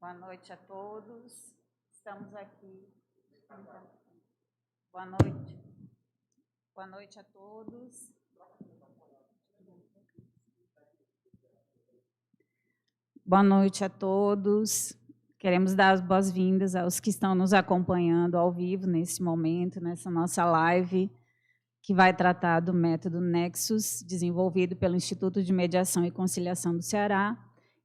Boa noite a todos. Estamos aqui. Boa noite. Boa noite a todos. Boa noite a todos. Queremos dar as boas-vindas aos que estão nos acompanhando ao vivo nesse momento, nessa nossa live, que vai tratar do método Nexus, desenvolvido pelo Instituto de Mediação e Conciliação do Ceará.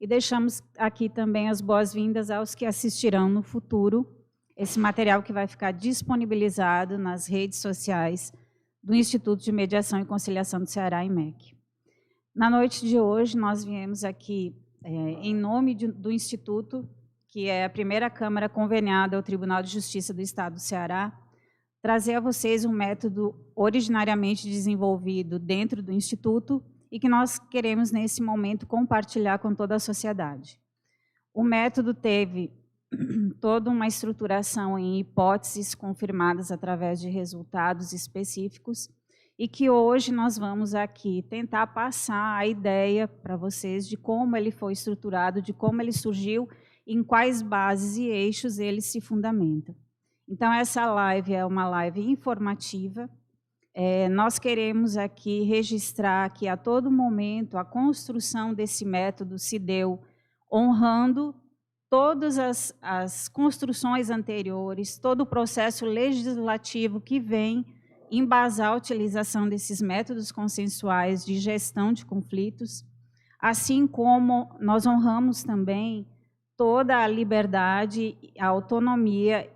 E deixamos aqui também as boas-vindas aos que assistirão no futuro esse material que vai ficar disponibilizado nas redes sociais do Instituto de Mediação e Conciliação do Ceará, IMEC. Na noite de hoje, nós viemos aqui, em nome do Instituto, que é a primeira Câmara conveniada ao Tribunal de Justiça do Estado do Ceará, trazer a vocês um método originariamente desenvolvido dentro do Instituto e que nós queremos, nesse momento, compartilhar com toda a sociedade. O método teve toda uma estruturação em hipóteses confirmadas através de resultados específicos e que hoje nós vamos aqui tentar passar a ideia para vocês de como ele foi estruturado, de como ele surgiu, em quais bases e eixos ele se fundamenta. Então, essa live é uma live informativa. Nós queremos aqui registrar que, a todo momento, a construção desse método se deu honrando todas as construções anteriores, todo o processo legislativo que vem embasar a utilização desses métodos consensuais de gestão de conflitos, assim como nós honramos também toda a liberdade, a autonomia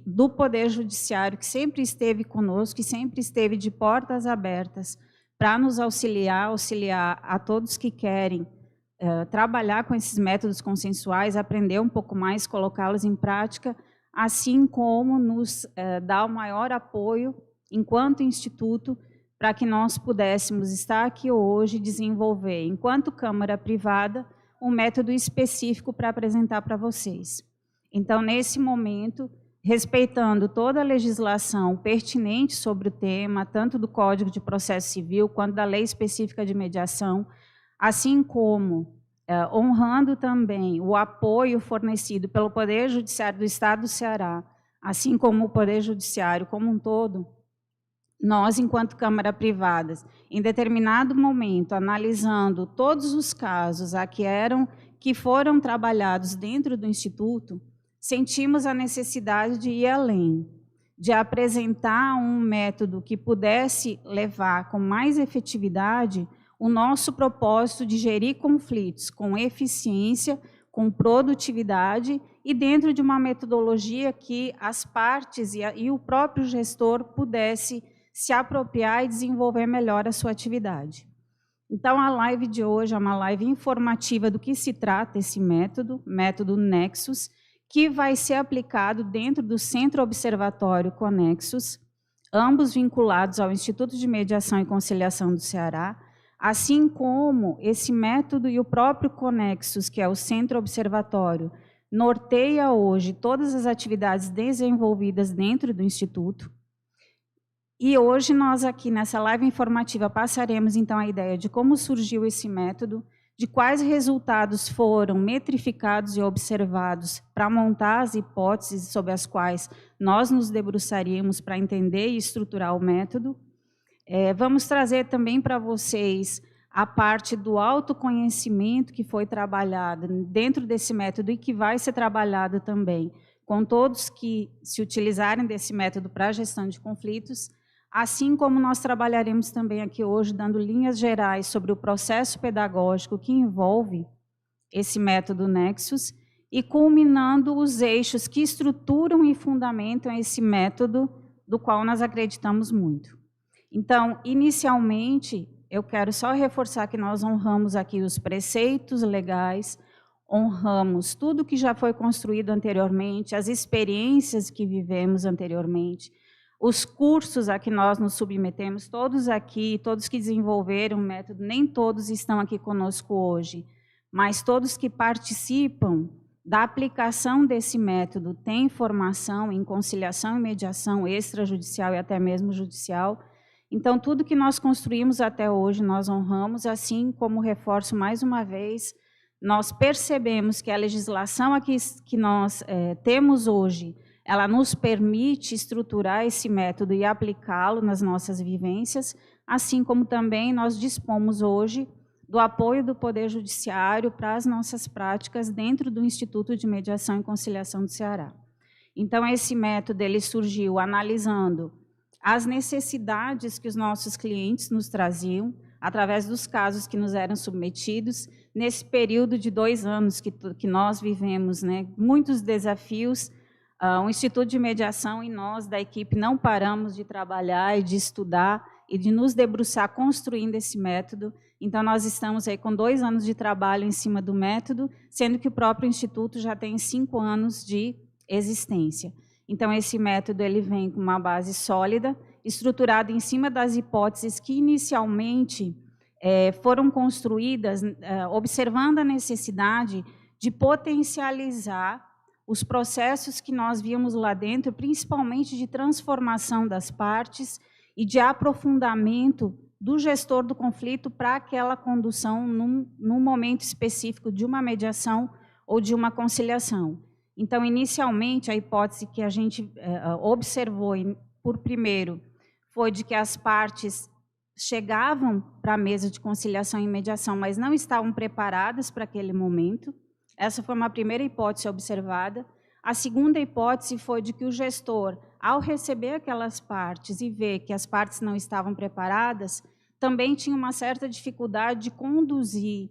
do Poder Judiciário, que sempre esteve conosco, que sempre esteve de portas abertas para nos auxiliar a todos que querem trabalhar com esses métodos consensuais, aprender um pouco mais, colocá-los em prática, assim como nos dá o maior apoio, enquanto Instituto, para que nós pudéssemos estar aqui hoje e desenvolver, enquanto Câmara Privada, um método específico para apresentar para vocês. Então, nesse momento, respeitando toda a legislação pertinente sobre o tema, tanto do Código de Processo Civil, quanto da Lei Específica de Mediação, assim como honrando também o apoio fornecido pelo Poder Judiciário do Estado do Ceará, assim como o Poder Judiciário como um todo, nós, enquanto Câmara Privada, em determinado momento, analisando todos os casos que foram trabalhados dentro do Instituto, sentimos a necessidade de ir além, de apresentar um método que pudesse levar com mais efetividade o nosso propósito de gerir conflitos com eficiência, com produtividade e dentro de uma metodologia que as partes e o próprio gestor pudesse se apropriar e desenvolver melhor a sua atividade. Então, a live de hoje é uma live informativa do que se trata esse método Nexus, que vai ser aplicado dentro do Centro Observatório Conexus, ambos vinculados ao Instituto de Mediação e Conciliação do Ceará, assim como esse método e o próprio Conexus, que é o Centro Observatório, norteia hoje todas as atividades desenvolvidas dentro do Instituto. E hoje nós aqui nessa live informativa passaremos então a ideia de como surgiu esse método, de quais resultados foram metrificados e observados para montar as hipóteses sobre as quais nós nos debruçaríamos para entender e estruturar o método. Vamos trazer também para vocês a parte do autoconhecimento que foi trabalhada dentro desse método e que vai ser trabalhado também com todos que se utilizarem desse método para a gestão de conflitos, assim como nós trabalharemos também aqui hoje, dando linhas gerais sobre o processo pedagógico que envolve esse método Nexus e culminando os eixos que estruturam e fundamentam esse método, do qual nós acreditamos muito. Então, inicialmente, eu quero só reforçar que nós honramos aqui os preceitos legais, honramos tudo que já foi construído anteriormente, as experiências que vivemos anteriormente, os cursos a que nós nos submetemos, todos aqui, todos que desenvolveram o método, nem todos estão aqui conosco hoje, mas todos que participam da aplicação desse método têm formação em conciliação e mediação extrajudicial e até mesmo judicial. Então, tudo que nós construímos até hoje, nós honramos, assim como reforço mais uma vez nós percebemos que a legislação aqui que nós temos hoje, ela nos permite estruturar esse método e aplicá-lo nas nossas vivências, assim como também nós dispomos hoje do apoio do Poder Judiciário para as nossas práticas dentro do Instituto de Mediação e Conciliação do Ceará. Então, esse método ele surgiu analisando as necessidades que os nossos clientes nos traziam, através dos casos que nos eram submetidos, nesse período de 2 anos que nós vivemos, né, muitos desafios. O Instituto de Mediação e nós, da equipe, não paramos de trabalhar e de estudar e de nos debruçar construindo esse método. Então, nós estamos aí com 2 anos de trabalho em cima do método, sendo que o próprio Instituto já tem 5 anos de existência. Então, esse método ele vem com uma base sólida, estruturado em cima das hipóteses que inicialmente foram construídas, observando a necessidade de potencializar os processos que nós víamos lá dentro, principalmente de transformação das partes e de aprofundamento do gestor do conflito para aquela condução num momento específico de uma mediação ou de uma conciliação. Então, inicialmente, a hipótese que a gente observou, por primeiro, foi de que as partes chegavam para a mesa de conciliação e mediação, mas não estavam preparadas para aquele momento. Essa foi uma primeira hipótese observada. A segunda hipótese foi de que o gestor, ao receber aquelas partes e ver que as partes não estavam preparadas, também tinha uma certa dificuldade de conduzir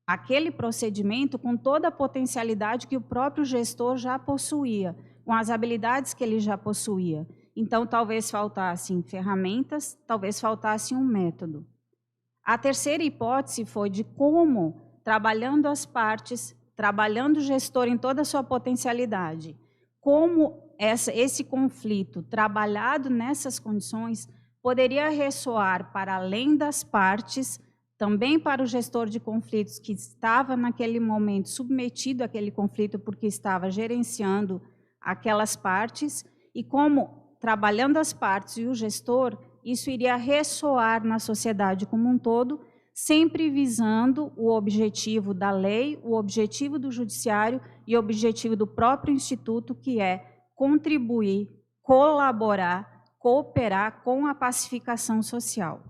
aquele procedimento com toda a potencialidade que o próprio gestor já possuía, com as habilidades que ele já possuía. Então, talvez faltassem ferramentas, talvez faltasse um método. A terceira hipótese foi de como, trabalhando as partes, trabalhando o gestor em toda a sua potencialidade, como esse conflito, trabalhado nessas condições, poderia ressoar para além das partes, também para o gestor de conflitos que estava naquele momento submetido àquele conflito porque estava gerenciando aquelas partes, e como, trabalhando as partes e o gestor, isso iria ressoar na sociedade como um todo, sempre visando o objetivo da lei, o objetivo do judiciário e o objetivo do próprio instituto, que é contribuir, colaborar, cooperar com a pacificação social.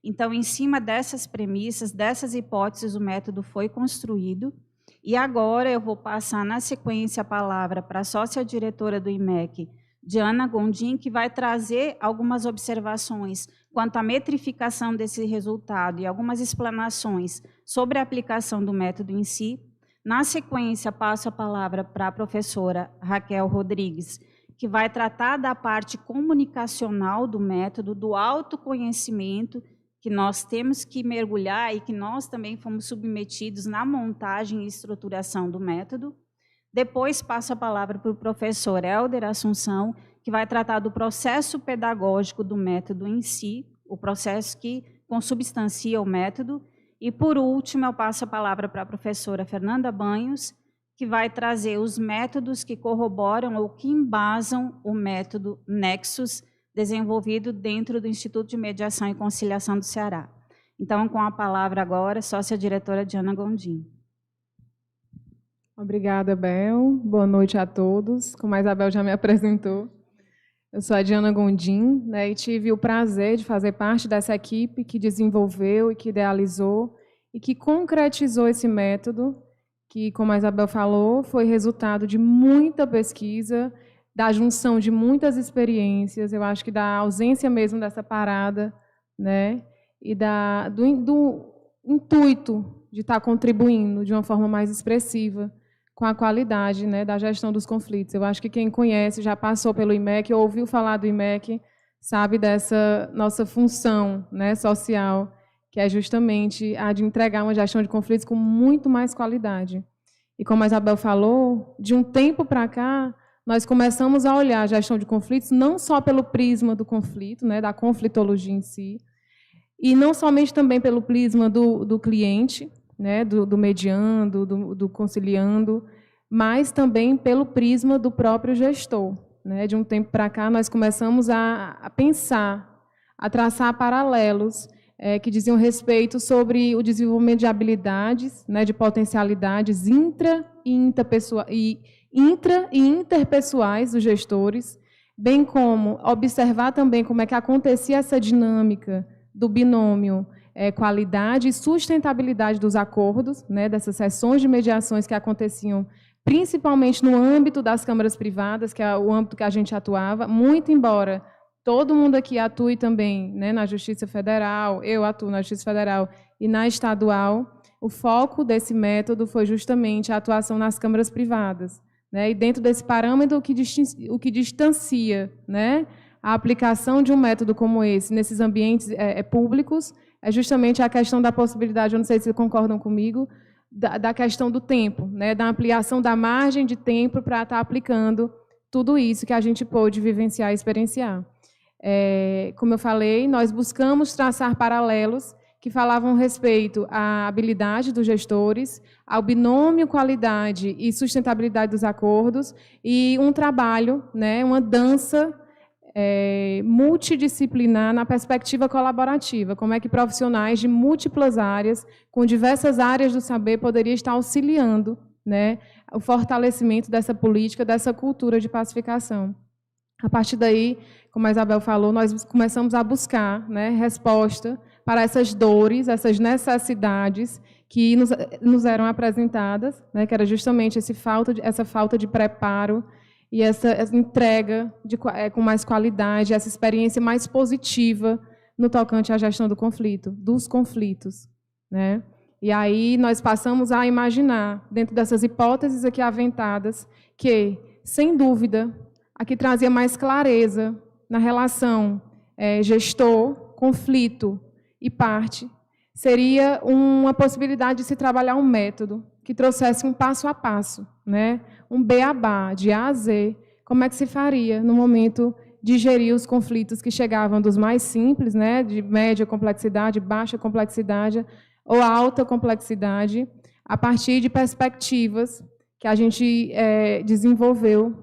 Então, em cima dessas premissas, dessas hipóteses, o método foi construído, e agora eu vou passar na sequência a palavra para a sócia-diretora do IMEC, Diana Gondim, que vai trazer algumas observações quanto à metrificação desse resultado e algumas explanações sobre a aplicação do método em si. Na sequência, passo a palavra para a professora Raquel Rodrigues, que vai tratar da parte comunicacional do método, do autoconhecimento que nós temos que mergulhar e que nós também fomos submetidos na montagem e estruturação do método. Depois, passo a palavra para o professor Helder Assunção, que vai tratar do processo pedagógico do método em si, o processo que consubstancia o método. E, por último, eu passo a palavra para a professora Fernanda Banhos, que vai trazer os métodos que corroboram ou que embasam o método Nexus, desenvolvido dentro do Instituto de Mediação e Conciliação do Ceará. Então, com a palavra agora, sócia-diretora Diana Gondim. Obrigada, Bel. Boa noite a todos. Como a Isabel já me apresentou, eu sou a Diana Gondim, né, e tive o prazer de fazer parte dessa equipe que desenvolveu e que idealizou e que concretizou esse método, que, como a Isabel falou, foi resultado de muita pesquisa, da junção de muitas experiências, eu acho que da ausência mesmo dessa parada, né, e do intuito de estar contribuindo de uma forma mais expressiva com a qualidade, né, da gestão dos conflitos. Eu acho que quem conhece, já passou pelo IMEC, ouviu falar do IMEC, sabe dessa nossa função, né, social, que é justamente a de entregar uma gestão de conflitos com muito mais qualidade. E como a Isabel falou, de um tempo para cá, nós começamos a olhar a gestão de conflitos não só pelo prisma do conflito, né, da conflitologia em si, e não somente também pelo prisma do cliente, né, do mediando, do conciliando, mas também pelo prisma do próprio gestor. Né? De um tempo para cá, nós começamos a pensar, a traçar paralelos que diziam respeito sobre o desenvolvimento de habilidades, né, de potencialidades intra e interpessoais dos gestores, bem como observar também como é que acontecia essa dinâmica do binômio qualidade e sustentabilidade dos acordos, né, dessas sessões de mediações que aconteciam principalmente no âmbito das câmaras privadas, que é o âmbito que a gente atuava, muito embora todo mundo aqui atue também, né, na Justiça Federal, eu atuo na Justiça Federal e na estadual, o foco desse método foi justamente a atuação nas câmaras privadas, né, e dentro desse parâmetro o que distancia, né, a aplicação de um método como esse nesses ambientes públicos é justamente a questão da possibilidade, eu não sei se concordam comigo, da questão do tempo, né, da ampliação da margem de tempo para estar aplicando tudo isso que a gente pôde vivenciar e experienciar. Como eu falei, nós buscamos traçar paralelos que falavam respeito à habilidade dos gestores, ao binômio qualidade e sustentabilidade dos acordos e um trabalho, né, uma dança multidisciplinar na perspectiva colaborativa, como é que profissionais de múltiplas áreas, com diversas áreas do saber, poderiam estar auxiliando, né, o fortalecimento dessa política, dessa cultura de pacificação. A partir daí, como a Isabel falou, nós começamos a buscar, né, resposta para essas dores, essas necessidades que nos eram apresentadas, né, que era justamente essa falta de preparo e essa entrega com mais qualidade, essa experiência mais positiva no tocante à gestão do conflito, dos conflitos, né? E aí nós passamos a imaginar, dentro dessas hipóteses aqui aventadas, que, sem dúvida, a que trazia mais clareza na relação gestor, conflito e parte, seria uma possibilidade de se trabalhar um método que trouxesse um passo a passo, né? Um beabá, de A a Z, como é que se faria no momento de gerir os conflitos que chegavam dos mais simples, né, de média complexidade, baixa complexidade ou alta complexidade, a partir de perspectivas que a gente desenvolveu,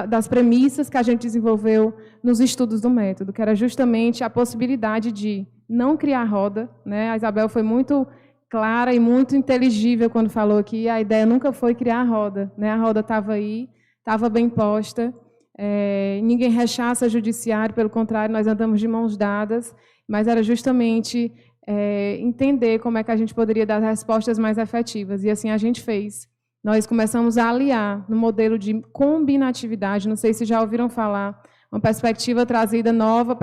das premissas que a gente desenvolveu nos estudos do método, que era justamente a possibilidade de não criar roda, né? A Isabel foi muito clara e muito inteligível quando falou que a ideia nunca foi criar a roda, né? A roda estava aí, estava bem posta, ninguém rechaça judiciário, pelo contrário, nós andamos de mãos dadas, mas era justamente entender como é que a gente poderia dar respostas mais efetivas, e assim a gente fez. Nós começamos a aliar no modelo de combinatividade, não sei se já ouviram falar, uma perspectiva trazida nova,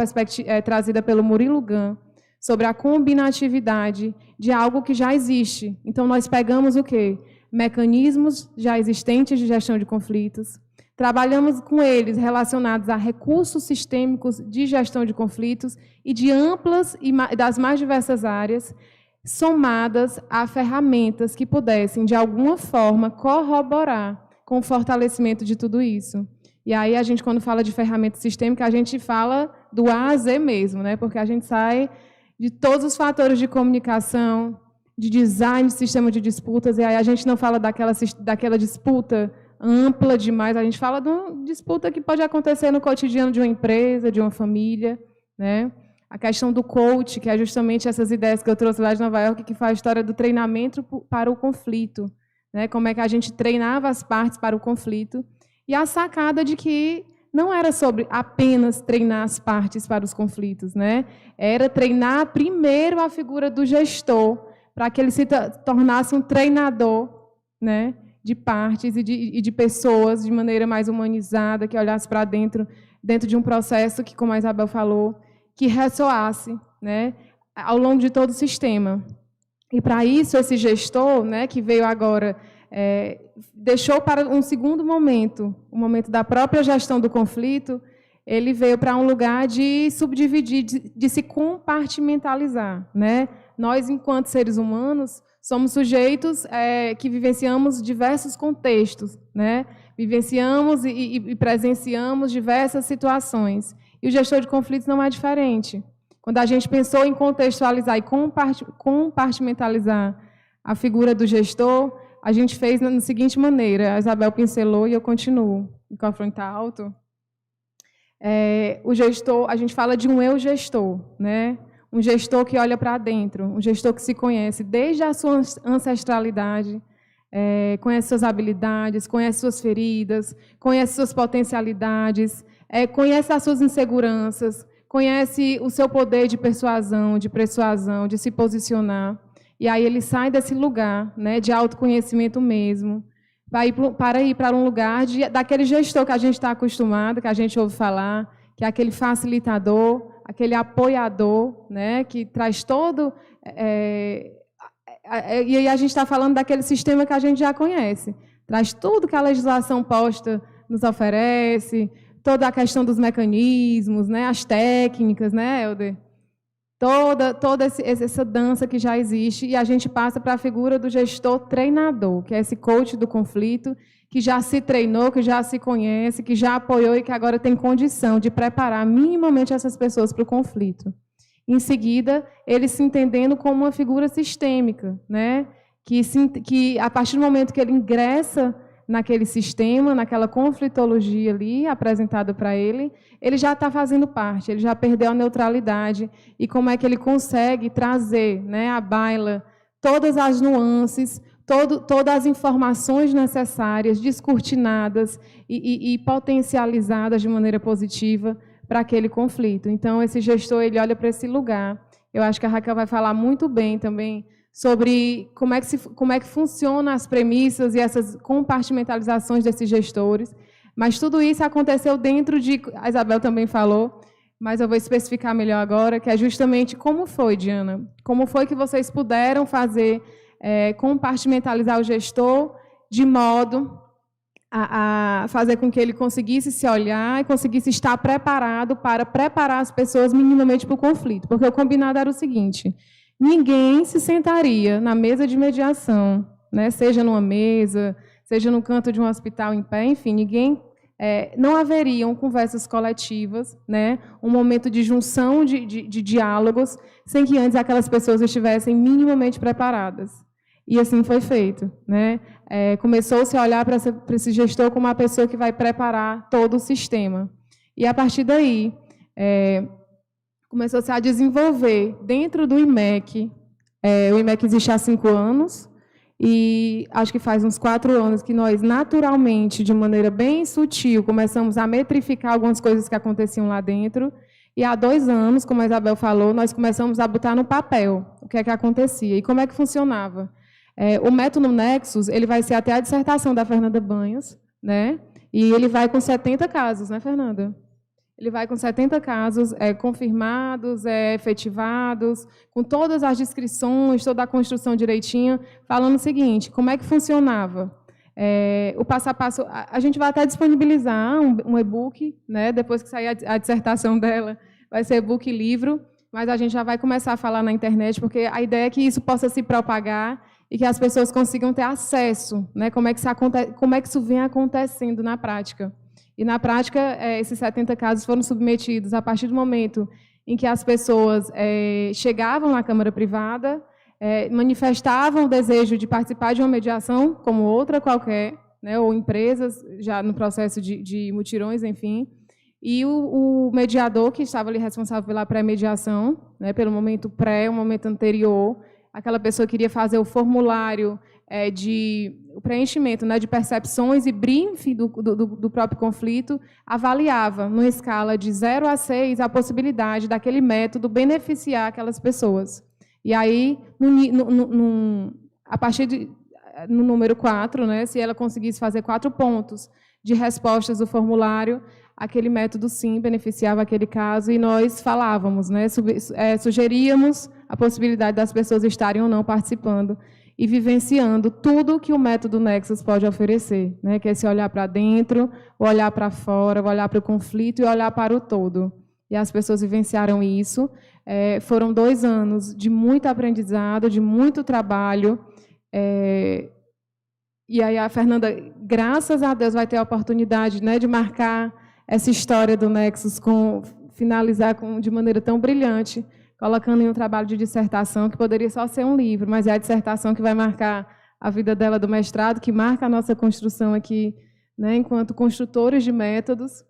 trazida pelo Murilo Gun, sobre a combinatividade de algo que já existe. Então, nós pegamos o quê? Mecanismos já existentes de gestão de conflitos, trabalhamos com eles relacionados a recursos sistêmicos de gestão de conflitos e de amplas e das mais diversas áreas, somadas a ferramentas que pudessem, de alguma forma, corroborar com o fortalecimento de tudo isso. E aí, a gente, quando fala de ferramenta sistêmica, a gente fala do A a Z mesmo, né? Porque a gente sai de todos os fatores de comunicação, de design de sistema de disputas, e aí a gente não fala daquela disputa ampla demais, a gente fala de uma disputa que pode acontecer no cotidiano de uma empresa, de uma família, né? A questão do coach, que é justamente essas ideias que eu trouxe lá de Nova York, que faz a história do treinamento para o conflito, né? Como é que a gente treinava as partes para o conflito, e a sacada de que não era sobre apenas treinar as partes para os conflitos, né? Era treinar primeiro a figura do gestor, para que ele se tornasse um treinador, né, de partes e de pessoas de maneira mais humanizada, que olhasse para dentro de um processo que, como a Isabel falou, que ressoasse, né, ao longo de todo o sistema. E, para isso, esse gestor, né, que veio agora, deixou para um segundo momento, o momento da própria gestão do conflito, ele veio para um lugar de subdividir, de se compartimentalizar, né? Nós, enquanto seres humanos, somos sujeitos que vivenciamos diversos contextos, né? Vivenciamos e presenciamos diversas situações. E o gestor de conflitos não é diferente. Quando a gente pensou em contextualizar e compartimentalizar a figura do gestor, a gente fez da seguinte maneira, a Isabel pincelou e eu continuo. O microfone está alto. O gestor, a gente fala de um eu gestor, né? um gestor que olha para dentro, um gestor que se conhece desde a sua ancestralidade, conhece suas habilidades, conhece suas feridas, conhece suas potencialidades, conhece as suas inseguranças, conhece o seu poder de persuasão, de se posicionar. E aí ele sai desse lugar, né, de autoconhecimento mesmo, para ir para um lugar daquele gestor que a gente está acostumado, que a gente ouve falar, que é aquele facilitador, aquele apoiador, né, que traz todo... e aí a gente está falando daquele sistema que a gente já conhece. Traz tudo que a legislação posta nos oferece, toda a questão dos mecanismos, né, as técnicas, né, Helder? Toda essa dança que já existe, e a gente passa para a figura do gestor treinador, que é esse coach do conflito, que já se treinou, que já se conhece, que já apoiou e que agora tem condição de preparar minimamente essas pessoas para o conflito. Em seguida, ele se entendendo como uma figura sistêmica, né? Que a partir do momento que ele ingressa naquele sistema, naquela conflitologia ali apresentada para ele, ele já está fazendo parte, ele já perdeu a neutralidade, e como é que ele consegue trazer, né, à baila todas as nuances, todas as informações necessárias, descortinadas e potencializadas de maneira positiva para aquele conflito. Então, esse gestor, ele olha para esse lugar. Eu acho que a Raquel vai falar muito bem também sobre como é que funcionam as premissas e essas compartimentalizações desses gestores. Mas tudo isso aconteceu dentro de... A Isabel também falou, mas eu vou especificar melhor agora, que é justamente como foi, Diana. Como foi que vocês puderam fazer, compartimentalizar o gestor de modo a fazer com que ele conseguisse se olhar e conseguisse estar preparado para preparar as pessoas minimamente para o conflito. Porque o combinado era o seguinte: ninguém se sentaria na mesa de mediação, né, seja numa mesa, seja no canto de um hospital em pé, enfim, não haveriam conversas coletivas, né, um momento de junção de diálogos, sem que antes aquelas pessoas estivessem minimamente preparadas. E assim foi feito, né? Começou-se a olhar para esse gestor como uma pessoa que vai preparar todo o sistema. E, a partir daí, começou-se a desenvolver dentro do IMEC. O IMEC existe há 5 anos, e acho que faz uns 4 anos que nós, naturalmente, de maneira bem sutil, começamos a metrificar algumas coisas que aconteciam lá dentro. E há 2 anos, como a Isabel falou, nós começamos a botar no papel o que é que acontecia e como é que funcionava. O método Nexus, ele vai ser até a dissertação da Fernanda Banhos, né? E ele vai com 70 casos, né, Fernanda? Ele vai com 70 casos confirmados, efetivados, com todas as descrições, toda a construção direitinha, falando o seguinte: como é que funcionava? O passo a passo, a gente vai até disponibilizar um e-book, né? Depois que sair a dissertação dela, vai ser e-book e livro, mas a gente já vai começar a falar na internet, porque a ideia é que isso possa se propagar e que as pessoas consigam ter acesso, né? Como é que isso vem acontecendo na prática. E, na prática, esses 70 casos foram submetidos a partir do momento em que as pessoas chegavam na Câmara Privada, manifestavam o desejo de participar de uma mediação, como outra qualquer, né? Ou empresas, já no processo de mutirões, enfim, e o mediador, que estava ali responsável pela pré-mediação, né? Pelo momento pré, o momento anterior, aquela pessoa que iria fazer o formulário o preenchimento, né, de percepções e briefing do próprio conflito, avaliava, numa escala de 0 a 6, a possibilidade daquele método beneficiar aquelas pessoas. E aí, a partir no número 4, né, se ela conseguisse fazer 4 pontos de respostas do formulário, aquele método, sim, beneficiava aquele caso, e nós falávamos, né, sugeríamos a possibilidade das pessoas estarem ou não participando e vivenciando tudo que o método Nexus pode oferecer, né, que é esse olhar para dentro, o olhar para fora, o olhar para o conflito e olhar para o todo. E as pessoas vivenciaram isso. Foram 2 anos de muito aprendizado, de muito trabalho. E aí a Fernanda, graças a Deus, vai ter a oportunidade, né, de marcar essa história do Nexus, finalizar de maneira tão brilhante, colocando em um trabalho de dissertação, que poderia só ser um livro, mas é a dissertação que vai marcar a vida dela do mestrado, que marca a nossa construção aqui, né, enquanto construtores de métodos,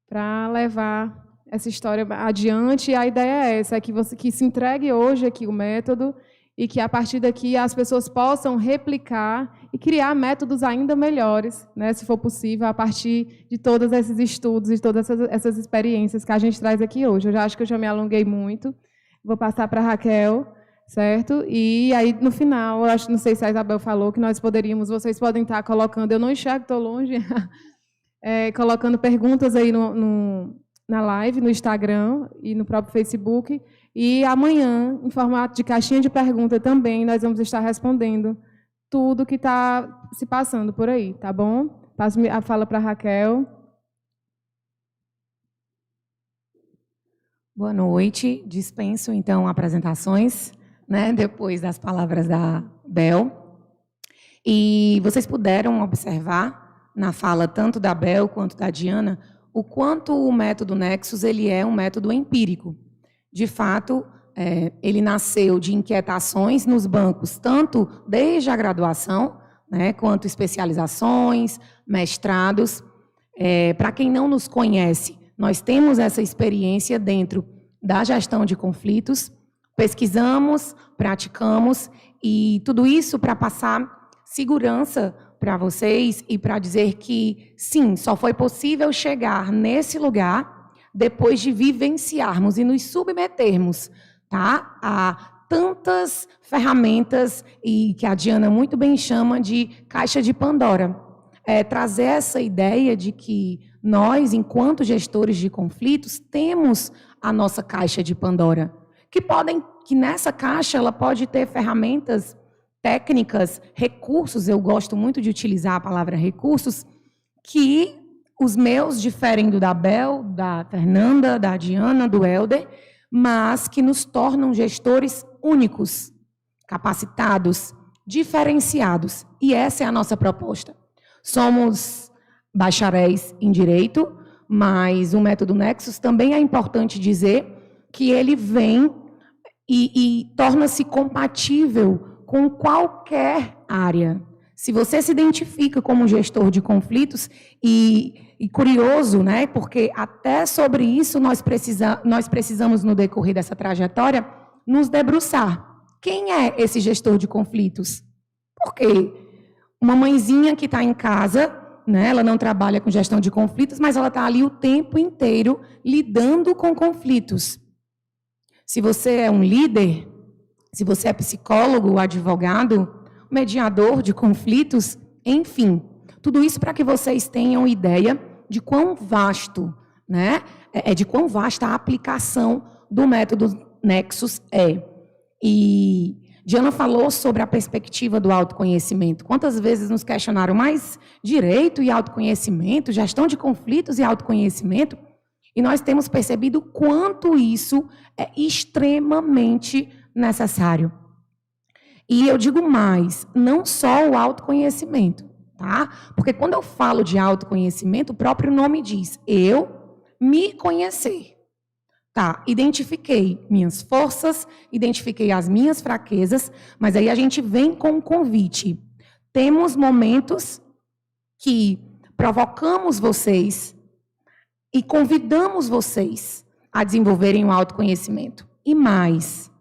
para levar essa história adiante. E a ideia é essa, é que se entregue hoje aqui o método e que, a partir daqui, as pessoas possam replicar e criar métodos ainda melhores, né, se for possível, a partir de todos esses estudos e todas essas experiências que a gente traz aqui hoje. Eu já acho que eu já me alonguei muito. Vou passar para a Raquel, certo? E aí, no final, eu acho, não sei se a Isabel falou, que nós poderíamos, vocês podem estar colocando, eu não enxergo, estou longe, colocando perguntas aí na live, no Instagram e no próprio Facebook. E amanhã, em formato de caixinha de pergunta também, nós vamos estar respondendo tudo que está se passando por aí, tá bom? Passo a fala para a Raquel. Boa noite. Dispenso, então, apresentações, né, depois das palavras da Bel. E vocês puderam observar, na fala tanto da Bel quanto da Diana, o quanto o método Nexus ele é um método empírico. De fato, ele nasceu de inquietações nos bancos, tanto desde a graduação, né, quanto especializações, mestrados. Para quem não nos conhece, nós temos essa experiência dentro da gestão de conflitos, pesquisamos, praticamos, e tudo isso para passar segurança para vocês e para dizer que, sim, só foi possível chegar nesse lugar depois de vivenciarmos e nos submetermos, tá, a tantas ferramentas e que a Diana muito bem chama de caixa de Pandora. Trazer essa ideia de que nós, enquanto gestores de conflitos, temos a nossa caixa de Pandora, que nessa caixa ela pode ter ferramentas técnicas, recursos, eu gosto muito de utilizar a palavra recursos, que os meus diferem do da Bel, da Fernanda, da Diana, do Helder, mas que nos tornam gestores únicos, capacitados, diferenciados. E essa é a nossa proposta. Somos bacharéis em Direito, mas o método Nexus também é importante dizer que ele vem e torna-se compatível com qualquer área. Se você se identifica como gestor de conflitos, e curioso, né, porque até sobre isso nós precisamos, no decorrer dessa trajetória, nos debruçar. Quem é esse gestor de conflitos? Porque uma mãezinha que está em casa, né, ela não trabalha com gestão de conflitos, mas ela está ali o tempo inteiro lidando com conflitos. Se você é um líder, se você é psicólogo, advogado, mediador de conflitos, enfim, tudo isso para que vocês tenham ideia de quão vasto, né, de quão vasta a aplicação do método Nexus é. E Diana falou sobre a perspectiva do autoconhecimento. Quantas vezes nos questionaram, mais direito e autoconhecimento, gestão de conflitos e autoconhecimento? E nós temos percebido quanto isso é extremamente necessário. E eu digo mais, não só o autoconhecimento, tá? Porque quando eu falo de autoconhecimento, o próprio nome diz, eu me conhecer. Tá, identifiquei minhas forças, identifiquei as minhas fraquezas, mas aí a gente vem com um convite. Temos momentos que provocamos vocês e convidamos vocês a desenvolverem o autoconhecimento. E mais,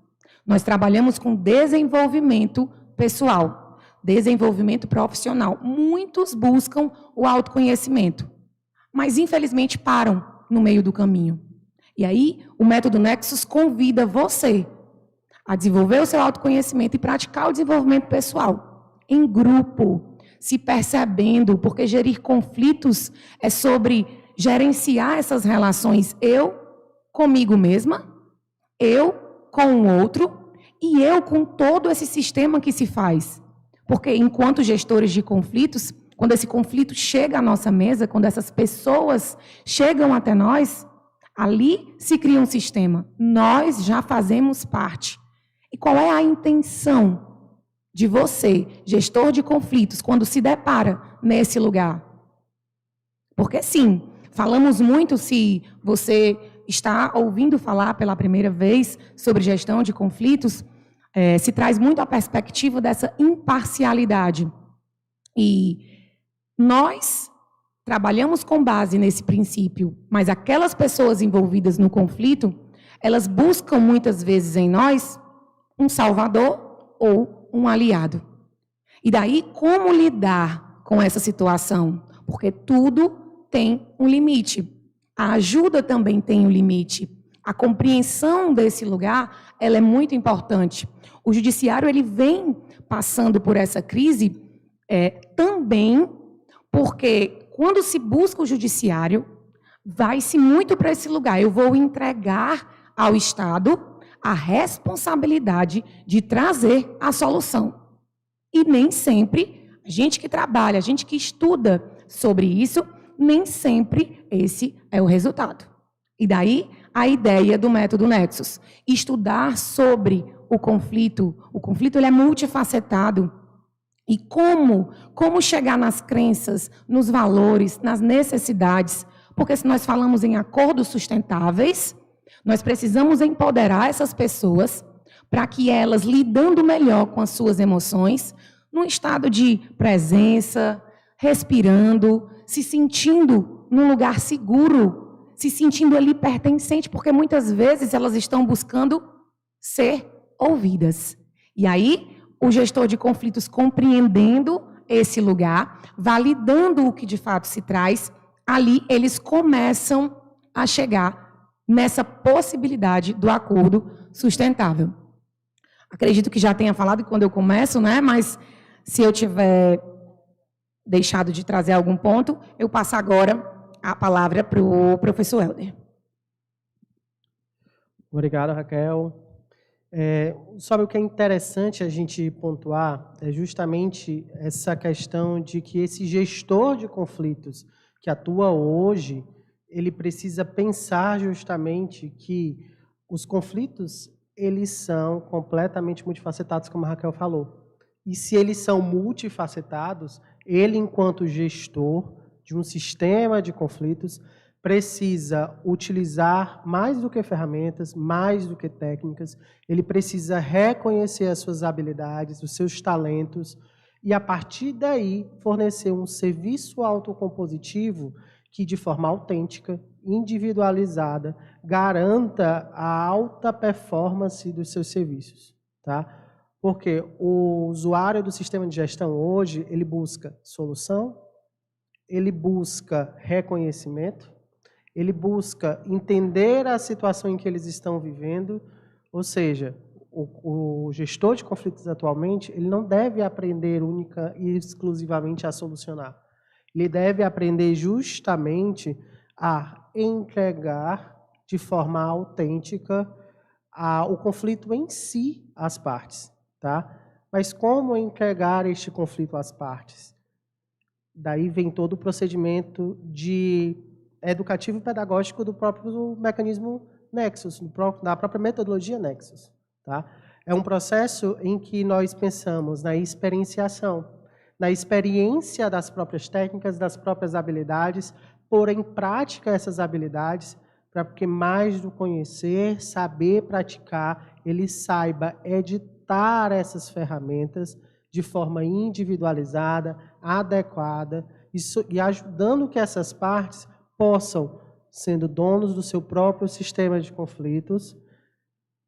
nós trabalhamos com desenvolvimento pessoal, desenvolvimento profissional. Muitos buscam o autoconhecimento, mas infelizmente param no meio do caminho. E aí, o método Nexus convida você a desenvolver o seu autoconhecimento e praticar o desenvolvimento pessoal, em grupo, se percebendo, porque gerir conflitos é sobre gerenciar essas relações, eu comigo mesma, eu com o outro e eu com todo esse sistema que se faz. Porque, enquanto gestores de conflitos, quando esse conflito chega à nossa mesa, quando essas pessoas chegam até nós, ali se cria um sistema. Nós já fazemos parte. E qual é a intenção de você, gestor de conflitos, quando se depara nesse lugar? Porque, sim, falamos muito, se você está ouvindo falar pela primeira vez sobre gestão de conflitos, se traz muito a perspectiva dessa imparcialidade. E nós trabalhamos com base nesse princípio, mas aquelas pessoas envolvidas no conflito, elas buscam muitas vezes em nós um salvador ou um aliado. E daí, como lidar com essa situação? Porque tudo tem um limite. A ajuda também tem um limite. A compreensão desse lugar, ela é muito importante. O judiciário, ele vem passando por essa crise também porque quando se busca o judiciário, vai-se muito para esse lugar. Eu vou entregar ao Estado a responsabilidade de trazer a solução. E nem sempre, a gente que trabalha, a gente que estuda sobre isso, nem sempre esse é o resultado. E daí a ideia do método Nexus. Estudar sobre o conflito ele é multifacetado. E como chegar nas crenças, nos valores, nas necessidades. Porque se nós falamos em acordos sustentáveis, nós precisamos empoderar essas pessoas para que elas, lidando melhor com as suas emoções, num estado de presença, respirando, se sentindo num lugar seguro, se sentindo ali pertencente, porque muitas vezes elas estão buscando ser ouvidas. E aí, o gestor de conflitos, compreendendo esse lugar, validando o que de fato se traz, ali eles começam a chegar nessa possibilidade do acordo sustentável. Acredito que já tenha falado quando eu começo, né? Mas se eu tiver deixado de trazer algum ponto, eu passo agora a palavra para o professor Helder. Obrigado, Raquel. Sabe o que é interessante a gente pontuar? É justamente essa questão de que esse gestor de conflitos que atua hoje, ele precisa pensar justamente que os conflitos, eles são completamente multifacetados, como a Raquel falou. E se eles são multifacetados, ele, enquanto gestor de um sistema de conflitos, precisa utilizar mais do que ferramentas, mais do que técnicas, ele precisa reconhecer as suas habilidades, os seus talentos, e a partir daí fornecer um serviço autocompositivo que, de forma autêntica, individualizada, garanta a alta performance dos seus serviços, tá? Porque o usuário do sistema de gestão hoje, ele busca solução, ele busca reconhecimento, ele busca entender a situação em que eles estão vivendo, ou seja, o gestor de conflitos atualmente, ele não deve aprender única e exclusivamente a solucionar. Ele deve aprender justamente a entregar de forma autêntica o conflito em si às partes. Tá? Mas como entregar este conflito às partes? Daí vem todo o procedimento educativo e pedagógico do próprio mecanismo Nexus, da própria metodologia Nexus. Tá? É um processo em que nós pensamos na experienciação, na experiência das próprias técnicas, das próprias habilidades, pôr em prática essas habilidades, para que mais do conhecer, saber praticar, ele saiba editar essas ferramentas de forma individualizada, adequada, e ajudando que essas partes possam, sendo donos do seu próprio sistema de conflitos,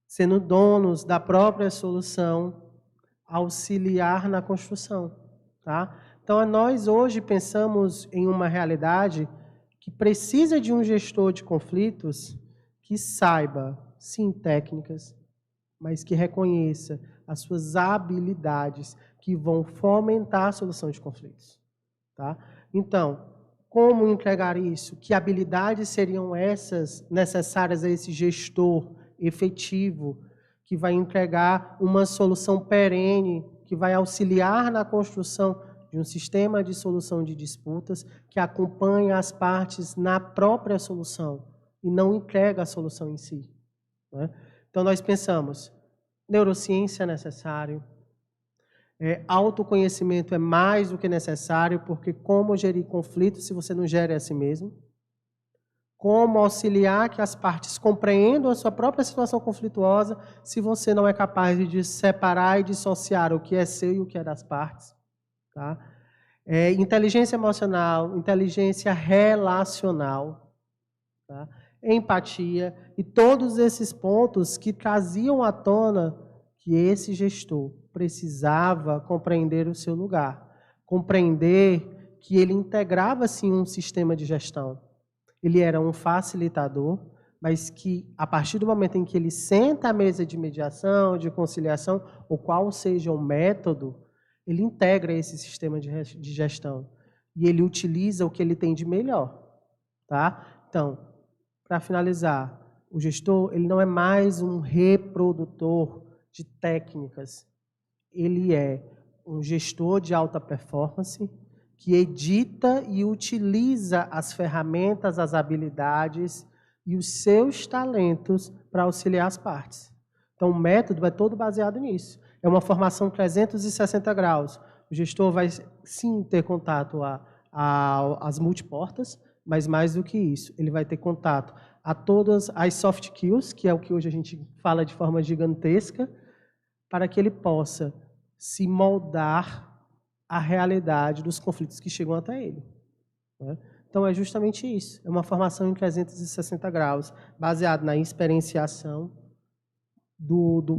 sendo donos da própria solução, auxiliar na construção. Tá? Então, nós hoje pensamos em uma realidade que precisa de um gestor de conflitos que saiba, sim, técnicas, mas que reconheça as suas habilidades que vão fomentar a solução de conflitos. Tá? Então, como entregar isso? Que habilidades seriam essas necessárias a esse gestor efetivo que vai entregar uma solução perene, que vai auxiliar na construção de um sistema de solução de disputas que acompanha as partes na própria solução e não entrega a solução em si. Né? Então, nós pensamos, neurociência é necessário, autoconhecimento é mais do que necessário, porque como gerir conflitos se você não gere a si mesmo? Como auxiliar que as partes compreendam a sua própria situação conflituosa se você não é capaz de separar e dissociar o que é seu e o que é das partes? Tá? Inteligência emocional, inteligência relacional, tá? Empatia, e todos esses pontos que traziam à tona que esse gestor precisava compreender o seu lugar, compreender que ele integrava, sim, um sistema de gestão. Ele era um facilitador, mas que, a partir do momento em que ele senta à mesa de mediação, de conciliação, ou qual seja o método, ele integra esse sistema de gestão. E ele utiliza o que ele tem de melhor. Tá? Então, para finalizar, o gestor ele não é mais um reprodutor de técnicas. Ele é um gestor de alta performance que edita e utiliza as ferramentas, as habilidades e os seus talentos para auxiliar as partes. Então, o método é todo baseado nisso. É uma formação 360 graus. O gestor vai, sim, ter contato às multiportas, mas mais do que isso, ele vai ter contato a todas as soft skills, que é o que hoje a gente fala de forma gigantesca, para que ele possa se moldar à realidade dos conflitos que chegam até ele. Né? Então, é justamente isso. É uma formação em 360 graus, baseada na experienciação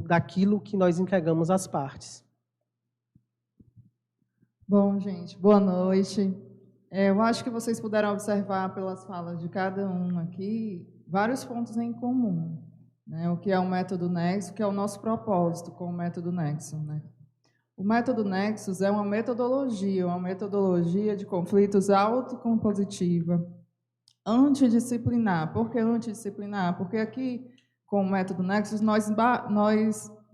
daquilo que nós entregamos às partes. Bom, gente, boa noite. Eu acho que vocês puderam observar pelas falas de cada um aqui vários pontos em comum, né? O que é o método Nexus, que é o nosso propósito com o método Nexus, né? O método Nexus é uma metodologia de conflitos autocompositiva, antidisciplinar. Por que antidisciplinar? Porque aqui, com o método Nexus, nós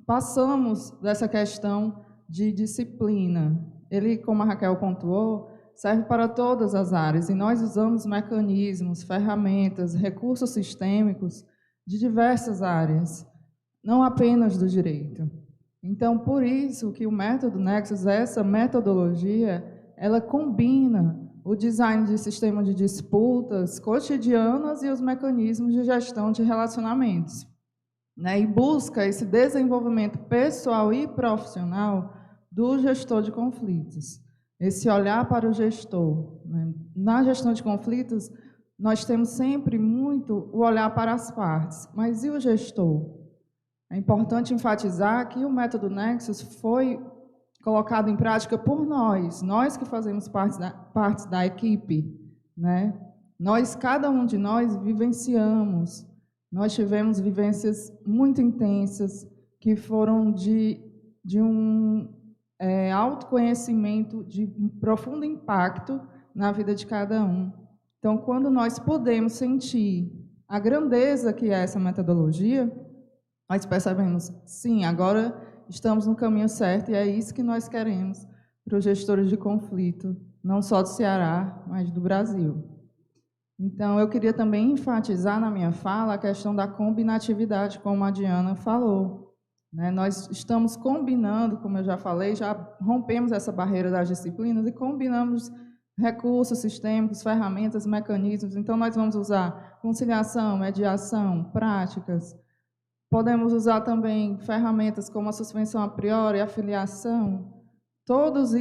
passamos dessa questão de disciplina. Ele, como a Raquel pontuou, serve para todas as áreas, e nós usamos mecanismos, ferramentas, recursos sistêmicos de diversas áreas, não apenas do direito. Então, por isso que o método Nexus, essa metodologia, ela combina o design de sistema de disputas cotidianas e os mecanismos de gestão de relacionamentos, né? E busca esse desenvolvimento pessoal e profissional do gestor de conflitos. Esse olhar para o gestor, né? Na gestão de conflitos, nós temos sempre muito o olhar para as partes, mas e o gestor? É importante enfatizar que o método Nexus foi colocado em prática por nós que fazemos parte da equipe, né? Cada um de nós vivenciamos, nós tivemos vivências muito intensas que foram de um autoconhecimento, de um profundo impacto na vida de cada um. Então, quando nós podemos sentir a grandeza que é essa metodologia, nós percebemos, sim, agora estamos no caminho certo e é isso que nós queremos para os gestores de conflito, não só do Ceará, mas do Brasil. Então, eu queria também enfatizar na minha fala a questão da combinatividade, como a Diana falou, né? Nós estamos combinando, como eu já falei, já rompemos essa barreira das disciplinas e combinamos recursos sistêmicos, ferramentas, mecanismos. Então, nós vamos usar conciliação, mediação, práticas. Podemos usar também ferramentas como a suspensão a priori, a filiação. Todas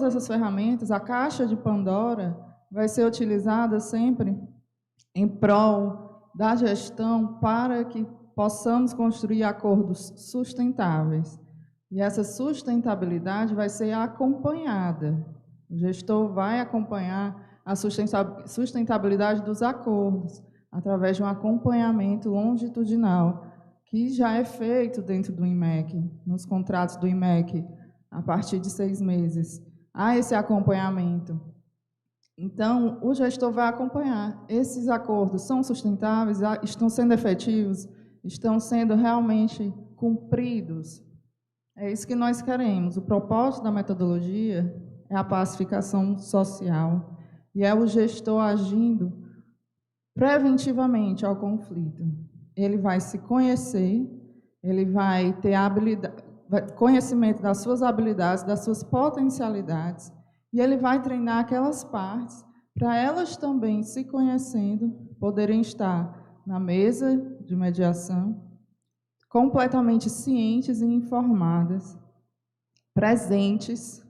essas ferramentas, a caixa de Pandora, vai ser utilizada sempre em prol da gestão para que possamos construir acordos sustentáveis. E essa sustentabilidade vai ser acompanhada. O gestor vai acompanhar a sustentabilidade dos acordos através de um acompanhamento longitudinal, que já é feito dentro do IMEC, nos contratos do IMEC, a partir de 6 meses. Há esse acompanhamento. Então, o gestor vai acompanhar. Esses acordos são sustentáveis, estão sendo efetivos, estão sendo realmente cumpridos. É isso que nós queremos. O propósito da metodologia é a pacificação social e é o gestor agindo preventivamente ao conflito. Ele vai se conhecer, ele vai ter conhecimento das suas habilidades, das suas potencialidades, e ele vai treinar aquelas partes para elas também, se conhecendo, poderem estar na mesa de mediação, completamente cientes e informadas, presentes,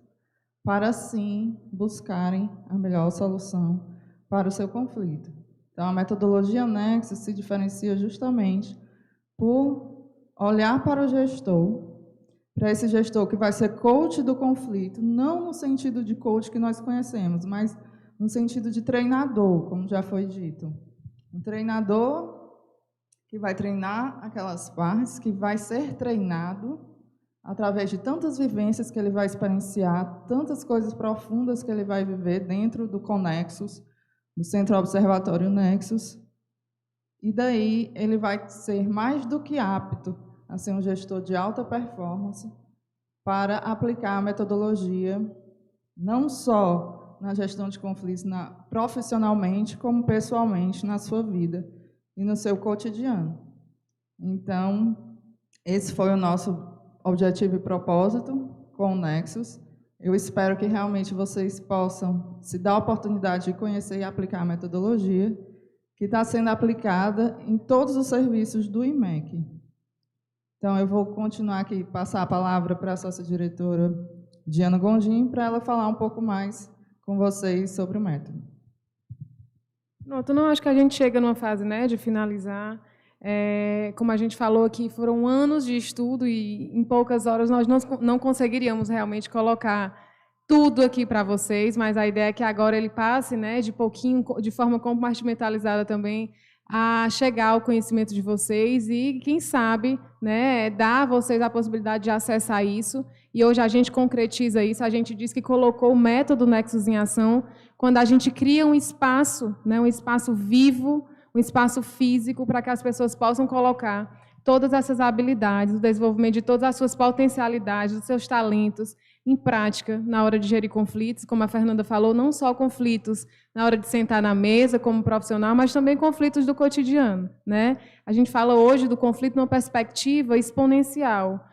para, assim, buscarem a melhor solução para o seu conflito. Então, a metodologia Nexus se diferencia justamente por olhar para o gestor, para esse gestor que vai ser coach do conflito, não no sentido de coach que nós conhecemos, mas no sentido de treinador, como já foi dito. Um treinador que vai treinar aquelas partes, que vai ser treinado através de tantas vivências que ele vai experienciar, tantas coisas profundas que ele vai viver dentro do Conexus, do Centro Observatório Nexus, e daí ele vai ser mais do que apto a ser um gestor de alta performance para aplicar a metodologia, não só na gestão de conflitos profissionalmente, como pessoalmente na sua vida e no seu cotidiano. Então, esse foi o nosso objetivo e propósito com o Nexus. Eu espero que realmente vocês possam se dar a oportunidade de conhecer e aplicar a metodologia que está sendo aplicada em todos os serviços do IMEC. Então, eu vou continuar aqui, passar a palavra para a sócia-diretora Diana Gondim, para ela falar um pouco mais com vocês sobre o método. Pronto, não, acho que a gente chega numa fase, né, de finalizar. Como a gente falou aqui, foram anos de estudo e em poucas horas nós não conseguiríamos realmente colocar tudo aqui para vocês, mas a ideia é que agora ele passe, né, de pouquinho, de forma compartimentalizada também, a chegar ao conhecimento de vocês e, quem sabe, né, dar a vocês a possibilidade de acessar isso. E hoje a gente concretiza isso, a gente diz que colocou o método Nexus em ação quando a gente cria um espaço, né, um espaço vivo, um espaço físico para que as pessoas possam colocar todas essas habilidades, o desenvolvimento de todas as suas potencialidades, dos seus talentos em prática na hora de gerir conflitos, como a Fernanda falou, não só conflitos na hora de sentar na mesa como profissional, mas também conflitos do cotidiano, né? A gente fala hoje do conflito numa perspectiva exponencial,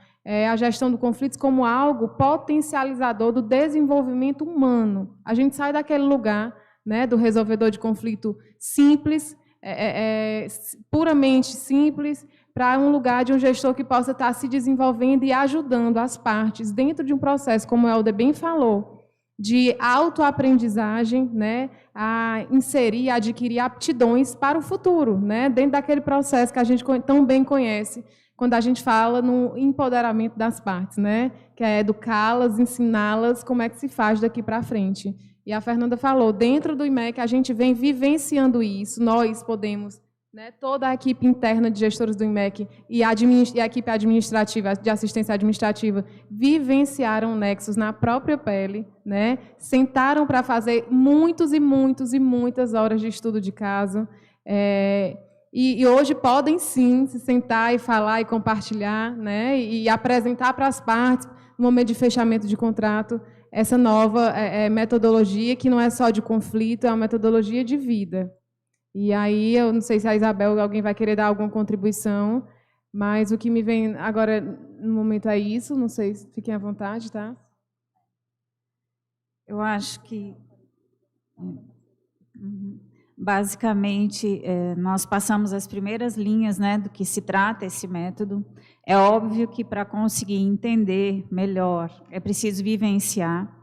a gestão do conflito como algo potencializador do desenvolvimento humano. A gente sai daquele lugar, né, do resolvedor de conflito simples, puramente simples, para um lugar de um gestor que possa estar se desenvolvendo e ajudando as partes dentro de um processo, como o Helder bem falou, de autoaprendizagem, né, a inserir, adquirir aptidões para o futuro, né, dentro daquele processo que a gente tão bem conhece, quando a gente fala no empoderamento das partes, né, que é educá-las, ensiná-las como é que se faz daqui para frente. E a Fernanda falou, dentro do IMEC a gente vem vivenciando isso, nós podemos, né, toda a equipe interna de gestores do IMEC e a equipe administrativa, de assistência administrativa, vivenciaram o Nexus na própria pele, né, sentaram para fazer muitas horas de estudo de caso, e hoje podem sim se sentar e falar e compartilhar, né, e apresentar para as partes, no momento de fechamento de contrato, essa nova metodologia, que não é só de conflito, é uma metodologia de vida. E aí, eu não sei se a Isabel, alguém vai querer dar alguma contribuição, mas o que me vem agora, no momento, é isso, não sei, fiquem à vontade, tá? Eu acho que, basicamente, nós passamos as primeiras linhas, né, do que se trata esse método. É óbvio que, para conseguir entender melhor, é preciso vivenciar.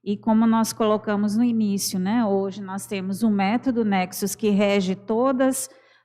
E como nós colocamos no início, né, hoje nós temos um método Nexus que rege toda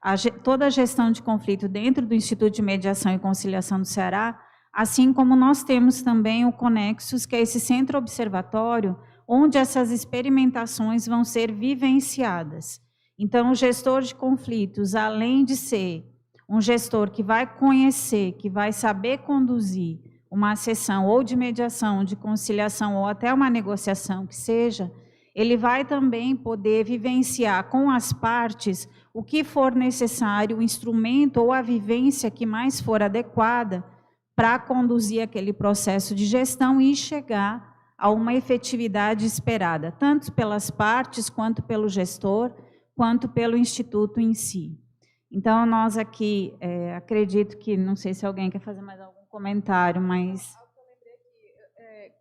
a gestão de conflito dentro do Instituto de Mediação e Conciliação do Ceará, assim como nós temos também o Conexus, que é esse centro observatório, onde essas experimentações vão ser vivenciadas. Então, o gestor de conflitos, além de ser um gestor que vai conhecer, que vai saber conduzir uma sessão ou de mediação, de conciliação ou até uma negociação que seja, ele vai também poder vivenciar com as partes o que for necessário, o instrumento ou a vivência que mais for adequada para conduzir aquele processo de gestão e chegar a uma efetividade esperada, tanto pelas partes, quanto pelo gestor, quanto pelo instituto em si. Então, nós aqui, acredito que, não sei se alguém quer fazer mais algum comentário, mas...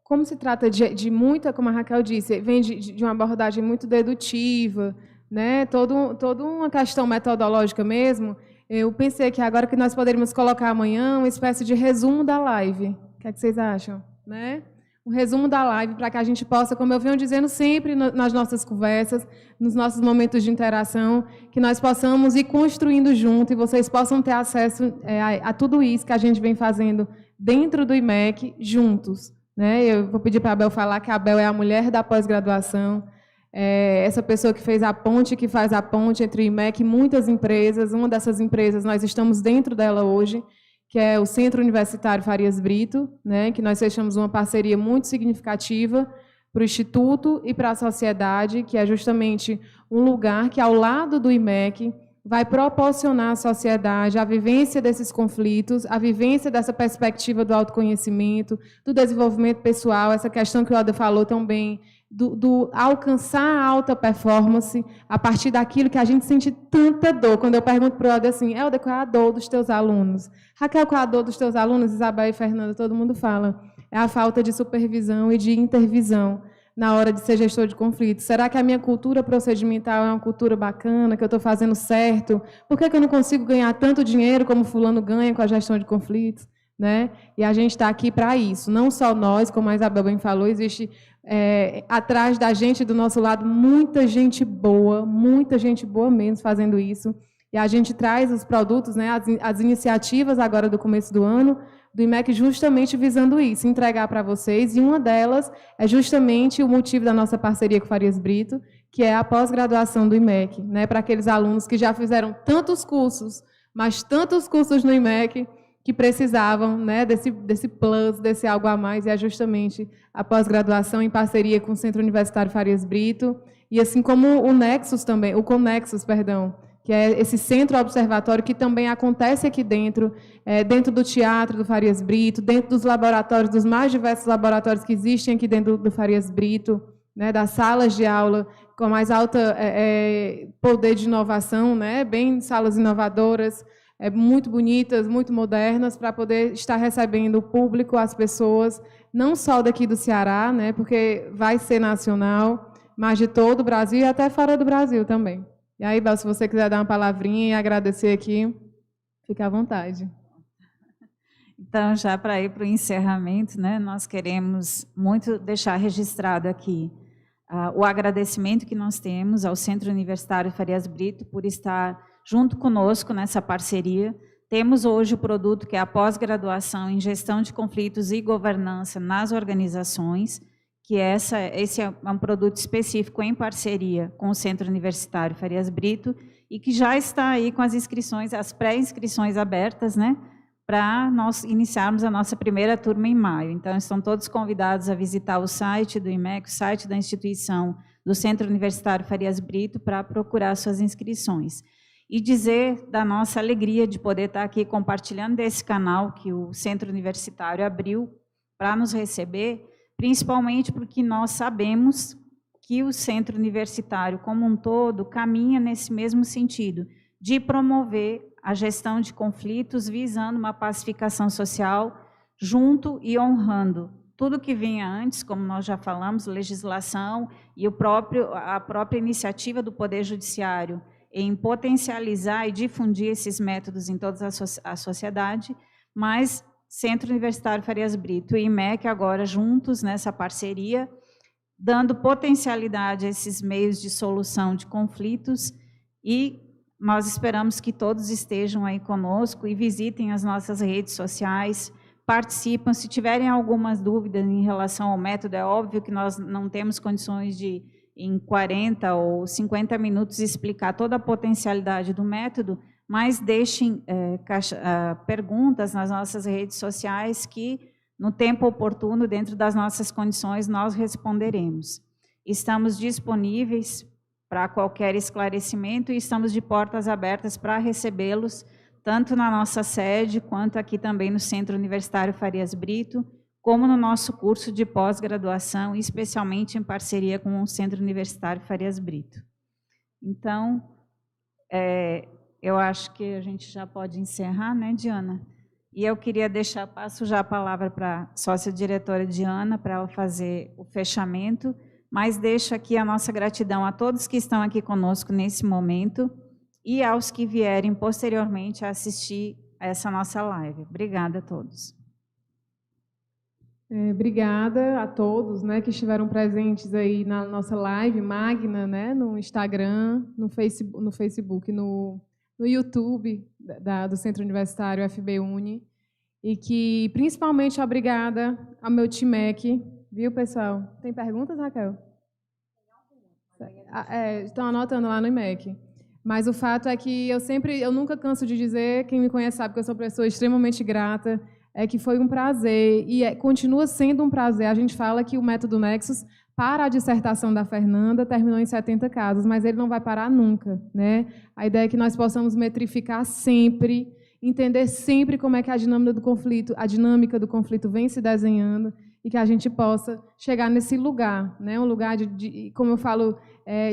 Como se trata de muita, como a Raquel disse, vem de uma abordagem muito dedutiva, né? Toda uma questão metodológica mesmo, eu pensei que agora que nós poderíamos colocar amanhã uma espécie de resumo da live. O que é que vocês acham? Né? um resumo da live para que a gente possa, como eu venho dizendo sempre nas nossas conversas, nos nossos momentos de interação, que nós possamos ir construindo junto e vocês possam ter acesso a tudo isso que a gente vem fazendo dentro do IMEC juntos, né? Eu vou pedir para a Abel falar que a Abel é a mulher da pós-graduação, essa pessoa que fez a ponte, que faz a ponte entre o IMEC e muitas empresas. Uma dessas empresas, nós estamos dentro dela hoje, que é o Centro Universitário Farias Brito, né, que nós fechamos uma parceria muito significativa para o Instituto e para a sociedade, que é justamente um lugar que, ao lado do IMEC, vai proporcionar à sociedade a vivência desses conflitos, a vivência dessa perspectiva do autoconhecimento, do desenvolvimento pessoal, essa questão que o Alda falou também, do alcançar a alta performance a partir daquilo que a gente sente tanta dor. Quando eu pergunto para o Alda assim, Helder, qual é a dor dos teus alunos? Raquel, qual é a dor dos teus alunos? Isabel e Fernanda, todo mundo fala. É a falta de supervisão e de intervisão na hora de ser gestor de conflitos. Será que a minha cultura procedimental é uma cultura bacana, que eu estou fazendo certo? Por que eu não consigo ganhar tanto dinheiro como fulano ganha com a gestão de conflitos? Né? E a gente está aqui para isso. Não só nós, como a Isabel bem falou, existe atrás da gente, do nosso lado, muita gente boa mesmo fazendo isso. E a gente traz os produtos, né, as iniciativas agora do começo do ano, do IMEC, justamente visando isso, entregar para vocês. E uma delas é justamente o motivo da nossa parceria com Farias Brito, que é a pós-graduação do IMEC, né, para aqueles alunos que já fizeram tantos cursos, mas tantos cursos no IMEC, que precisavam, né, desse plus, desse algo a mais, e é justamente a pós-graduação em parceria com o Centro Universitário Farias Brito, e assim como o Conexus, que é esse centro observatório que também acontece aqui dentro, dentro do teatro do Farias Brito, dentro dos laboratórios, dos mais diversos laboratórios que existem aqui dentro do Farias Brito, né, das salas de aula com mais alto poder de inovação, né, bem salas inovadoras, muito bonitas, muito modernas, para poder estar recebendo o público, as pessoas, não só daqui do Ceará, né, porque vai ser nacional, mas de todo o Brasil e até fora do Brasil também. E aí, Bel, se você quiser dar uma palavrinha e agradecer aqui, fique à vontade. Então, já para ir para o encerramento, né, nós queremos muito deixar registrado aqui o agradecimento que nós temos ao Centro Universitário Farias Brito por estar junto conosco nessa parceria. Temos hoje o produto que é a pós-graduação em gestão de conflitos e governança nas organizações, que esse é um produto específico em parceria com o Centro Universitário Farias Brito e que já está aí com as inscrições, as pré-inscrições abertas, né, para nós iniciarmos a nossa primeira turma em maio. Então, estão todos convidados a visitar o site do IMEC, o site da instituição do Centro Universitário Farias Brito, para procurar suas inscrições. E dizer da nossa alegria de poder estar aqui compartilhando desse canal que o Centro Universitário abriu para nos receber, principalmente porque nós sabemos que o Centro Universitário como um todo caminha nesse mesmo sentido, de promover a gestão de conflitos visando uma pacificação social junto e honrando tudo que vinha antes, como nós já falamos, legislação e a própria iniciativa do Poder Judiciário em potencializar e difundir esses métodos em toda a sociedade, mas Centro Universitário Farias Brito e IMEC agora juntos nessa parceria, dando potencialidade a esses meios de solução de conflitos, e nós esperamos que todos estejam aí conosco e visitem as nossas redes sociais, participam. Se tiverem algumas dúvidas em relação ao método, é óbvio que nós não temos condições de, em 40 ou 50 minutos, explicar toda a potencialidade do método, mas deixem perguntas nas nossas redes sociais que, no tempo oportuno, dentro das nossas condições, nós responderemos. Estamos disponíveis para qualquer esclarecimento e estamos de portas abertas para recebê-los, tanto na nossa sede, quanto aqui também no Centro Universitário Farias Brito, como no nosso curso de pós-graduação, especialmente em parceria com o Centro Universitário Farias Brito. Então, eu acho que a gente já pode encerrar, né, Diana? E eu queria passo já a palavra para a sócia-diretora Diana, para ela fazer o fechamento, mas deixo aqui a nossa gratidão a todos que estão aqui conosco nesse momento e aos que vierem posteriormente a assistir a essa nossa live. Obrigada a todos. Obrigada a todos, né, que estiveram presentes aí na nossa live magna, né, no Instagram, no Facebook, no YouTube do Centro Universitário FB-Uni, e que principalmente obrigada ao meu TIMEC, viu, pessoal? Tem perguntas, Raquel? Estão anotando lá no IMEC. Mas o fato é que eu nunca canso de dizer, quem me conhece sabe que eu sou uma pessoa extremamente grata, é que foi um prazer e continua sendo um prazer. A gente fala que o método Nexus, para a dissertação da Fernanda, terminou em 70 casos, mas ele não vai parar nunca, né? A ideia é que nós possamos metrificar sempre, entender sempre como é que a dinâmica do conflito vem se desenhando e que a gente possa chegar nesse lugar, né? Um lugar de como eu falo,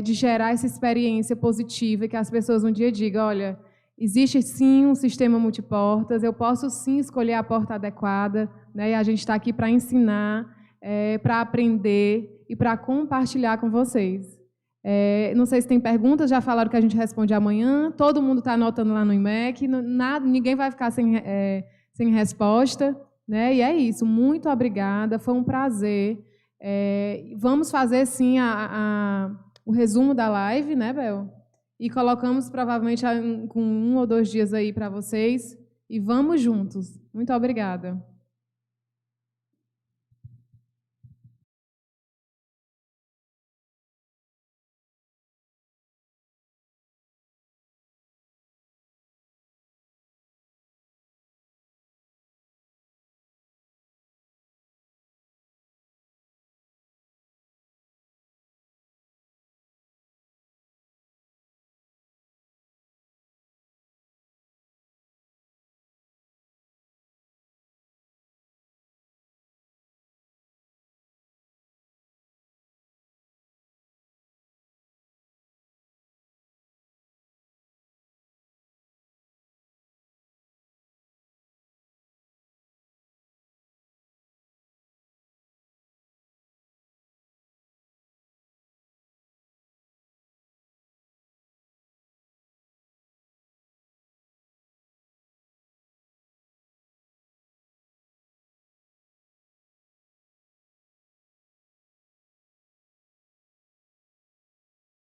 de gerar essa experiência positiva, que as pessoas um dia digam, olha, existe sim um sistema multiportas, eu posso sim escolher a porta adequada, né? E a gente está aqui para ensinar, para aprender e para compartilhar com vocês. Não sei se tem perguntas, já falaram que a gente responde amanhã, todo mundo está anotando lá no IMEC, ninguém vai ficar sem resposta, né? E é isso, muito obrigada, foi um prazer. Vamos fazer sim o resumo da live, né, Bel? E colocamos provavelmente com 1 ou 2 dias aí para vocês. E vamos juntos. Muito obrigada.